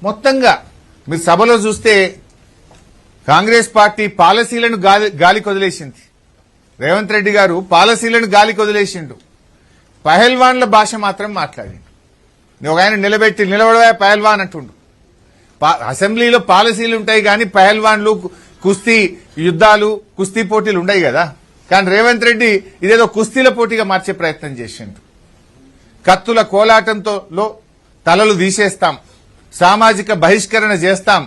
మొత్తంగా మీరు సభలో చూస్తే కాంగ్రెస్ పార్టీ పాలసీలను గాలికి వదిలేసింది. రేవంత్ రెడ్డి గారు పాలసీలను గాలికి వదిలేసిండు. పహల్వాన్ల భాష మాత్రం మాట్లాడిండు. ఒక ఆయన నిలబడవా పహల్వాన్ అంటుండు. అసెంబ్లీలో పాలసీలు ఉంటాయి కానీ పహల్వాన్లు కుస్తీ యుద్ధాలు కుస్తీ పోటీలు ఉండయి కదా. కానీ రేవంత్ రెడ్డి ఇదేదో కుస్తీల పోటీగా మార్చే ప్రయత్నం చేసిండు. కత్తుల కోలాటంతో తలలు తీసేస్తాం, సామాజిక బహిష్కరణ చేస్తాం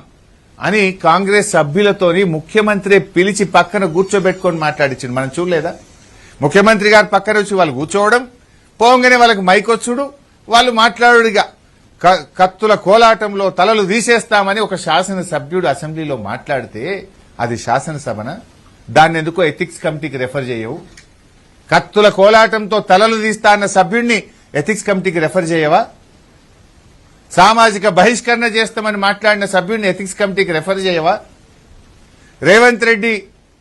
అని కాంగ్రెస్ సభ్యులతోని ముఖ్యమంత్రి పిలిచి పక్కన కూర్చోబెట్టుకొని మాట్లాడించిండు. మనం చూడలేదా? ముఖ్యమంత్రి గారు పక్కన వచ్చి వాళ్ళు కూర్చోవడం, పోగానే వాళ్ళకి మైకొచ్చుడు, వాళ్ళు మాట్లాడుడిగా కత్తుల కోలాటంలో తలలు తీసేస్తామని ఒక శాసనసభ్యుడు అసెంబ్లీలో మాట్లాడితే అది శాసనసభన? దాన్ని ఎందుకో ఎథిక్స్ కమిటీకి రెఫర్ చేయవు? కత్తుల కోలాటంతో తలలు తీస్తా అన్న సభ్యుడిని ఎథిక్స్ కమిటీకి రెఫర్ చేయవా? సామాజిక బహిష్కరణ చేస్తామని మాట్లాడిన సభ్యుడిని ఎథిక్స్ కమిటీకి రెఫర్ చేయవా? రేవంత్ రెడ్డి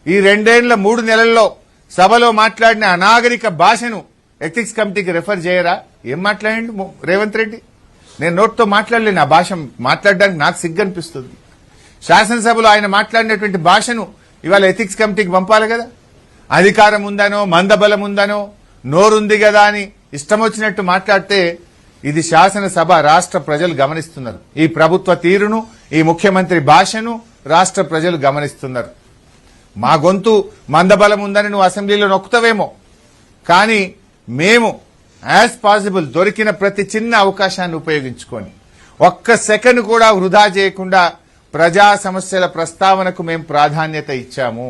ఈ 2 ఏళ్ల 3 నెలల్లో సభలో మాట్లాడిన అనాగరిక భాషను ఎథిక్స్ కమిటీకి రెఫర్ చేయరా? ఏం మాట్లాడండి రేవంత్ రెడ్డి? నేను నోట్తో మాట్లాడలేను. ఆ భాష మాట్లాడడానికి నాకు సిగ్గు అనిపిస్తుంది. శాసనసభలో ఆయన మాట్లాడినటువంటి భాషను ఇవాళ ఎథిక్స్ కమిటీకి పంపాలి కదా. అధికారం ఉందనో మందబలం ఉందనో నోరుంది కదా అని ఇష్టం వచ్చినట్టు మాట్లాడితే ఇది శాసనసభ, రాష్ట్ర ప్రజలు గమనిస్తున్నారు. ఈ ప్రభుత్వ తీరును, ఈ ముఖ్యమంత్రి భాషను రాష్ట్ర ప్రజలు గమనిస్తున్నారు. మా గొంతు మందబలం ఉందని నువ్వు అసెంబ్లీలో నొక్కుతావేమో, కానీ మేము యాజ్ పాసిబుల్ దొరికిన ప్రతి చిన్న అవకాశాన్ని ఉపయోగించుకొని ఒక్క సెకండ్ కూడా వృధా చేయకుండా ప్రజా సమస్యల ప్రస్తావనకు మేము ప్రాధాన్యత ఇచ్చాము.